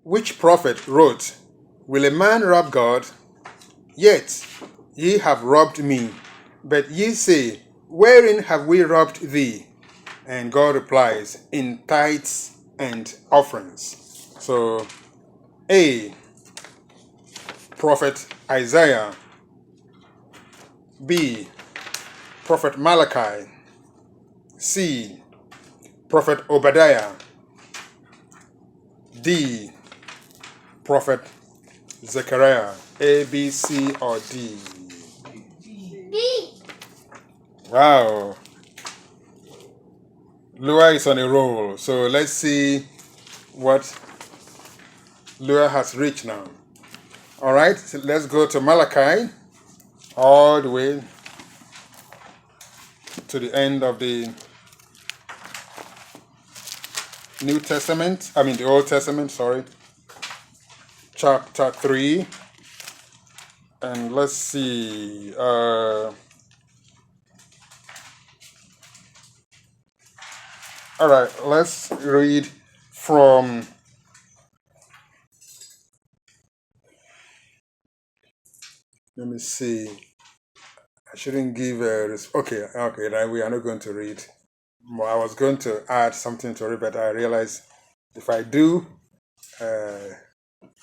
which prophet wrote, Will a man rob God? Yet ye have robbed me. But ye say, Wherein have we robbed thee? And God replies, In tithes and offerings. So, A, Prophet Isaiah. B, Prophet Malachi. C, Prophet Obadiah. D, Prophet Zechariah. A, B, C, or D? D. Wow. Lua is on a roll. So let's see what Lua has reached now. All right, so let's go to Malachi, all the way to the end of the New Testament. I mean the Old Testament, sorry. Chapter 3. And let's see. All right, let's read from let me see. I shouldn't give okay, then we are not going to read. I was going to add something to it, but I realized if I do,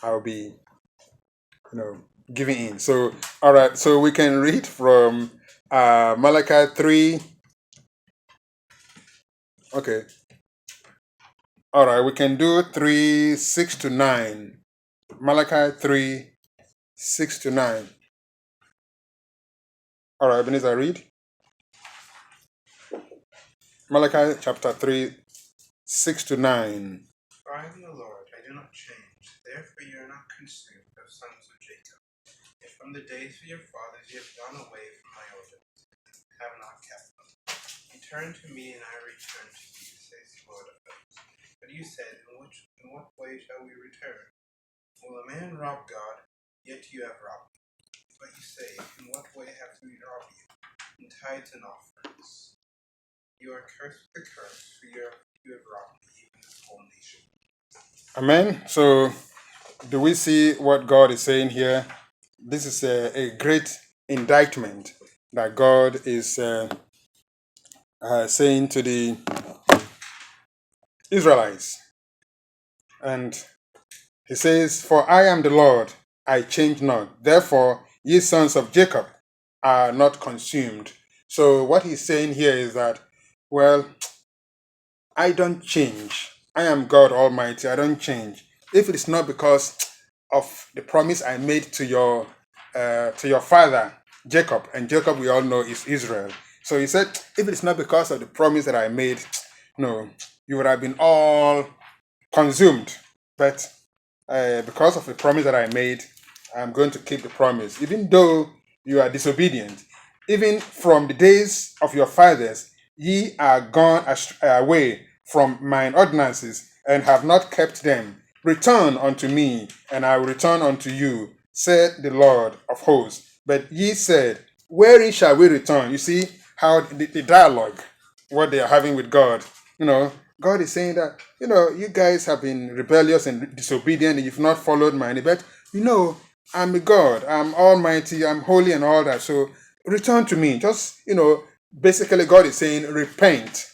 I'll be, giving in. So, all right, so we can read from Malachi 3. Okay. All right, we can do 3, 6 to 9. Malachi 3, 6 to 9. All right, Ebenezer, read. Malachi chapter 3, 6 to 9. For I am the Lord, I do not change. Therefore you are not consumed, O sons of Jacob. If from the days of your fathers you have gone away from my ordinances, and have not kept them, you turn to me, and I return to you, says the Lord of hosts. But you said, In what way shall we return? Will a man rob God? Yet you have robbed me. But you say, In what way have we robbed you? In tithes and offerings. You are cursed with the curse, for you have robbed me, even this whole nation. Amen. So, do we see what God is saying here? This is a great indictment that God is saying to the Israelites. And he says, For I am the Lord, I change not. Therefore, ye sons of Jacob are not consumed. So what he's saying here is that, well, I don't change. I am God Almighty. I don't change. If it is not because of the promise I made to your father Jacob, and Jacob we all know is Israel. So he said, if it is not because of the promise that I made, no, you would have been all consumed. But because of the promise that I made, I'm going to keep the promise, even though you are disobedient. Even from the days of your fathers, ye are gone away from mine ordinances, and have not kept them. Return unto me, and I will return unto you, said the Lord of hosts. But ye said, Wherein shall we return? You see how the dialogue, what they are having with God. God is saying that, you guys have been rebellious and disobedient, and you've not followed mine. But, I'm a God, I'm almighty, I'm holy and all that. So return to me. Just, basically God is saying, repent,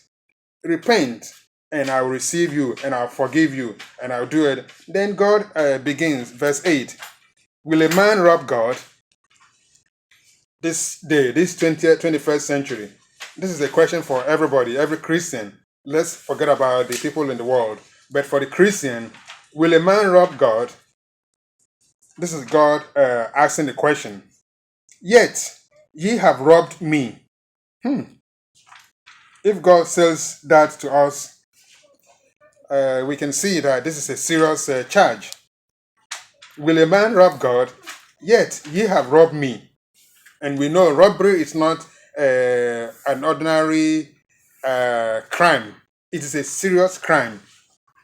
and I'll receive you, and I'll forgive you, and I'll do it. Then God begins, verse 8. Will a man rob God this day, this 20th, 21st century? This is a question for everybody, every Christian. Let's forget about the people in the world. But for the Christian, will a man rob God? This is God asking the question. Yet ye have robbed me. If God says that to us, we can see that this is a serious charge. Will a man rob God? Yet ye have robbed me. And we know robbery is not an ordinary crime. It is a serious crime.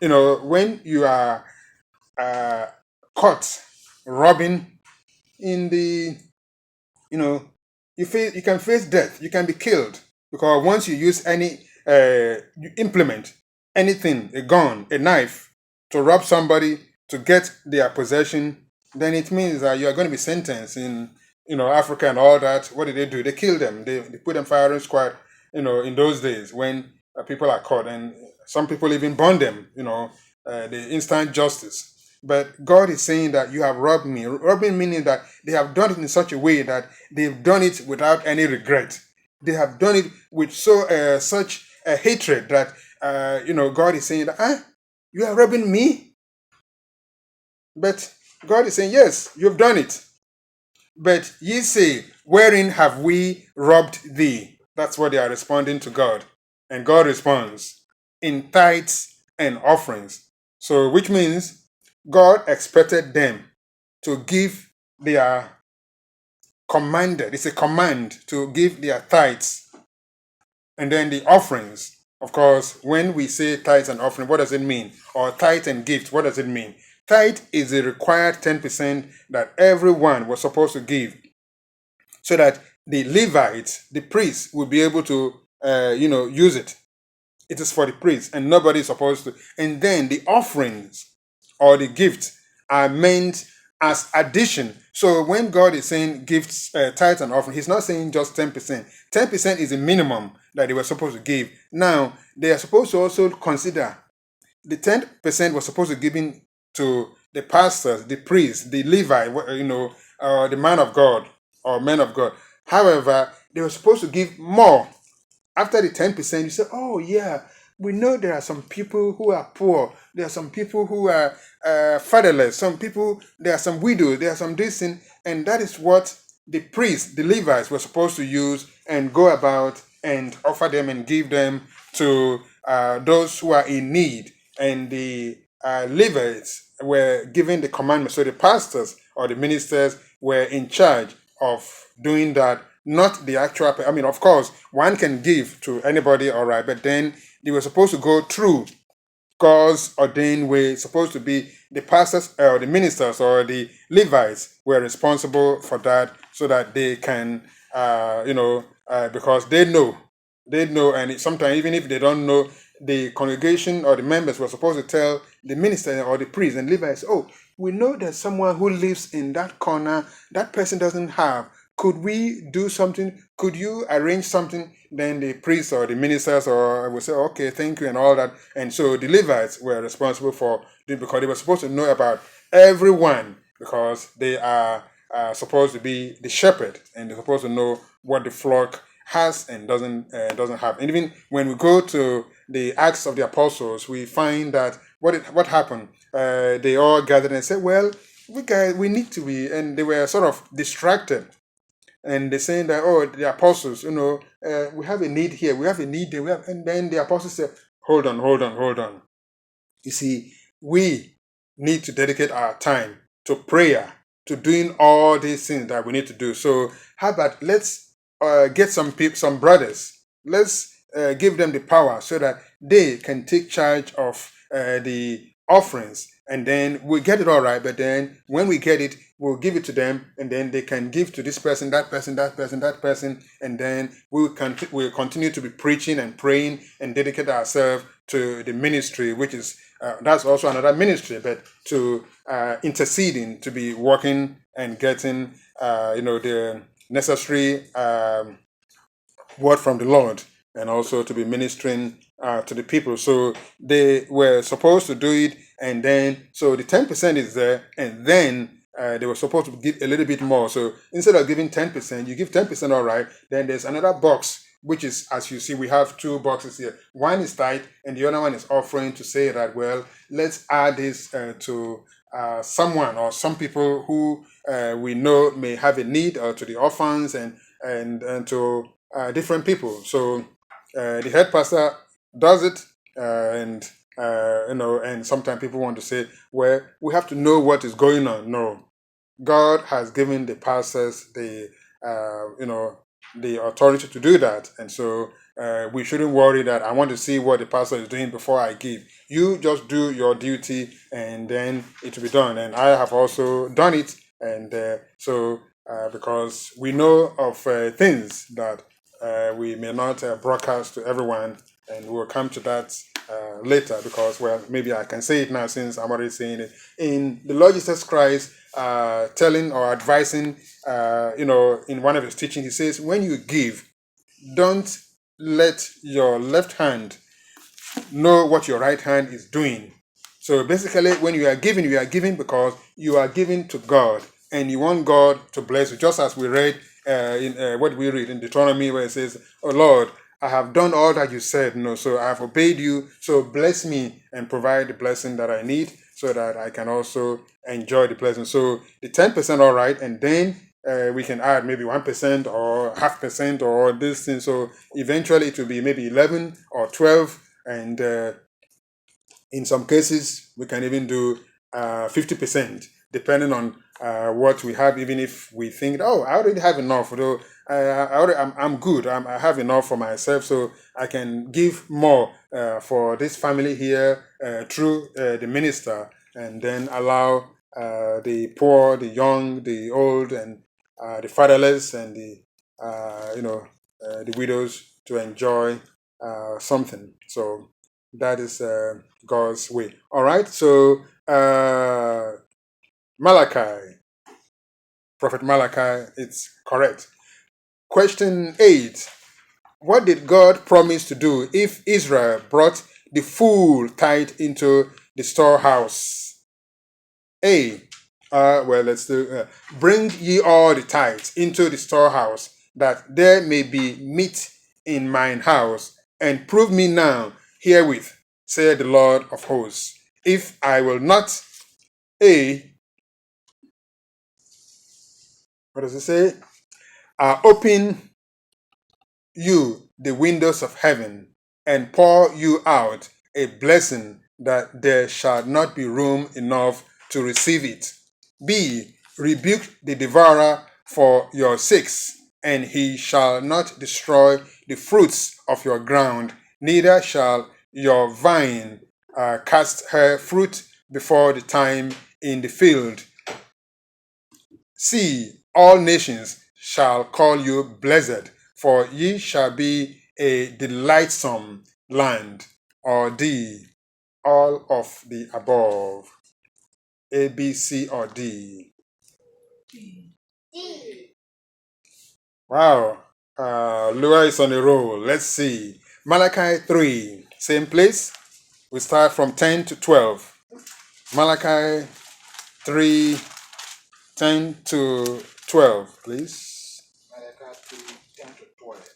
When you are caught robbing in the, you can face death. You can be killed, because once you use you implement anything, a gun, a knife, to rob somebody, to get their possession, then it means that you are going to be sentenced in, Africa and all that. What did they do? They killed them. They put them firing squad, in those days when people are caught, and some people even burn them, the instant justice. But God is saying that you have robbed me. Robbing meaning that they have done it in such a way that they've done it without any regret. They have done it with such a hatred that God is saying that you are robbing me. But God is saying, yes, you've done it. But ye say, wherein have we robbed thee? That's what they are responding to God. And God responds, in tithes and offerings. So, which means God expected them to give their commanded, it's a command to give their tithes and then the offerings. Of course, when we say tithes and offering, what does it mean? Or tithe and gift, what does it mean? Tithe is the required 10% that everyone was supposed to give so that the Levites, the priests, will be able to, use it. It is for the priests, and nobody is supposed to. And then the offerings or the gifts are meant as addition. So when God is saying gifts, tithes and offering, He's not saying just 10%. 10% is the minimum that they were supposed to give. Now they are supposed to also consider the 10% was supposed to be given to the pastors, the priests, the Levite, the man of God or men of God. However, they were supposed to give more. After the 10%, you say, oh, yeah, we know there are some people who are poor. There are some people who are fatherless. Some people, there are some widows. There are some this and that is what the priests, the Levites, were supposed to use and go about and offer them and give them to those who are in need. And the Levites were given the commandment. So the pastors or the ministers were in charge of doing that, not the actual. I mean, of course, one can give to anybody, all right, but then they were supposed to go through God's ordained way. Supposed to be the pastors or the ministers or the Levites were responsible for that, so that they can, because they know, and sometimes even if they don't know, the congregation or the members were supposed to tell the minister or the priest and Levites, oh, we know there's someone who lives in that corner. That person doesn't have. Could we do something? Could you arrange something? Then the priests or the ministers or will say, okay, thank you, and all that. And so the Levites were responsible for it because they were supposed to know about everyone, because they are supposed to be the shepherd, and they're supposed to know what the flock has and doesn't have. And even when we go to the Acts of the Apostles, we find that what happened. They all gathered and said, well, we need to be, and they were sort of distracted, and they're saying that, oh, the apostles, we have a need here, we have a need there, and then the apostles said, hold on. You see, we need to dedicate our time to prayer, to doing all these things that we need to do. So how about let's get some people, some brothers, let's give them the power so that they can take charge of the offerings, and then we get it all right. But then when we get it, we'll give it to them, and then they can give to this person, that person, that person, that person, and then we'll continue to be preaching and praying and dedicate ourselves to the ministry, which is that's also another ministry, but to interceding, to be working and getting the necessary word from the Lord, and also to be ministering to the people. So they were supposed to do it, and then so the 10% is there, and then they were supposed to give a little bit more. So instead of giving 10%, you give 10%, all right. Then there's another box, which is, as you see, we have two boxes here. One is tithe, and the other one is offering, to say that, well, let's add this to someone or some people who we know may have a need, or to the orphans and to different people. So the head pastor does it, and sometimes people want to say, well, we have to know what is going on. No, God has given the pastors the authority to do that, and so we shouldn't worry that I want to see what the pastor is doing before I give. You just do your duty, and then it will be done. And I have also done it, and because we know of things that we may not broadcast to everyone, and we'll come to that later, because, well, maybe I can say it now since I'm already saying it. In the Lord Jesus Christ telling or advising, in one of his teachings, he says, when you give, don't let your left hand know what your right hand is doing. So basically, when you are giving because you are giving to God, and you want God to bless you. Just as we read in what we read in Deuteronomy, where it says, "Oh Lord, I have done all that you said. So I have obeyed you. So bless me and provide the blessing that I need, so that I can also enjoy the blessing." So the 10%, all right, and then we can add maybe 1% or half percent or this thing. So eventually, it will be maybe 11 or 12, and in some cases, we can even do 50%, depending on what we have. Even if we think, oh, I already have enough, though I'm good. I have enough for myself, so I can give more for this family here through the minister, and then allow the poor, the young, the old, and the fatherless, and the widows to enjoy something. So that is God's way. All right. So Malachi, Prophet Malachi, it's correct. Question 8. What did God promise to do if Israel brought the full tithe into the storehouse? A. Let's do. Bring ye all the tithes into the storehouse, that there may be meat in mine house, and prove me now herewith, saith the Lord of hosts, if I will not. A. What does it say? Open you the windows of heaven, and pour you out a blessing, that there shall not be room enough to receive it. B. Rebuke the devourer for your sakes, and he shall not destroy the fruits of your ground, neither shall your vine cast her fruit before the time in the field. See, all nations shall call you blessed, for ye shall be a delightsome land. Or D, all of the above. A, B, C, or D. D. Wow. Lua is on the roll. Let's see. Malachi 3, same place. We start from 10 to 12. Malachi 3, 10 to 12, please. Malachi 3, 10 to 12.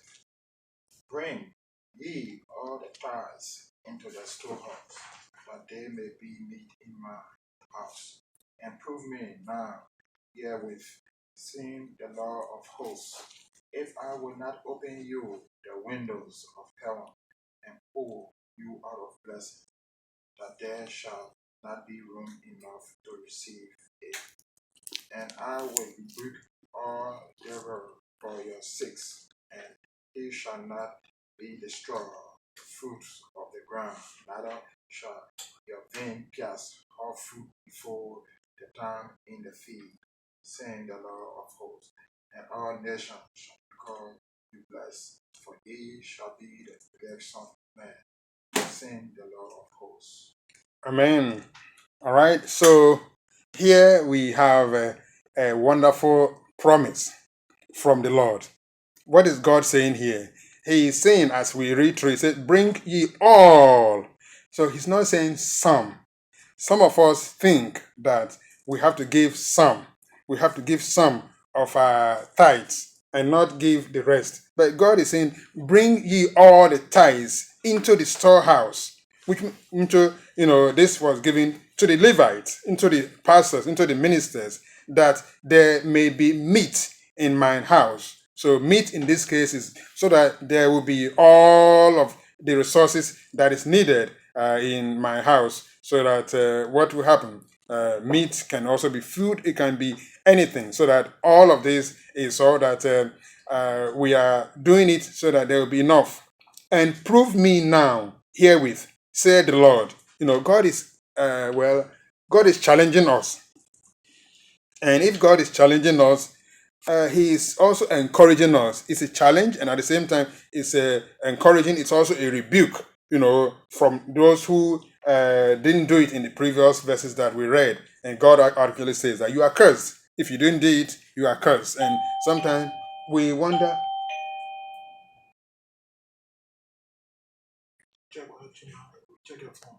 Bring ye all the tithes into the storehouse, that there may be meat in my house. And prove me now herewith, saying the Lord of hosts, if I will not open you the windows of heaven, and pour you out of blessing, that there shall not be room enough to receive it. And I will rebuke all devourer for your sakes, and he shall not be destroyed the fruits of the ground, neither shall your vine cast her fruit before the time in the field, saying the Lord of hosts. And all nations shall call you blessed, for ye shall be the delightsome man, saying the Lord of hosts. Amen. All right. So here we have a wonderful promise from the Lord. What is God saying here? He is saying, as we read through, he said, bring ye all. So he's not saying some. Some of us think that we have to give some. We have to give some of our tithes and not give the rest. But God is saying, bring ye all the tithes into the storehouse, which this was given to the Levites, into the pastors, into the ministers, that there may be meat in mine house. So meat in this case is so that there will be all of the resources that is needed in my house, so that what will happen? Meat can also be food, it can be anything, so that all of this is so that we are doing it so that there will be enough. And prove me now herewith, said the Lord. God is, God is challenging us. And if God is challenging us, he is also encouraging us. It's a challenge, and at the same time, it's encouraging. It's also a rebuke. from those who didn't do it in the previous verses that we read. And God articulately says that you are cursed. If you didn't do it, you are cursed. And sometimes we wonder. Check your phone.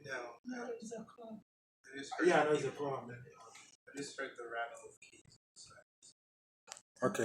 No, No, it's a call. I just heard, Yeah, I know it's a call. I just heard the rattle of keys. Okay.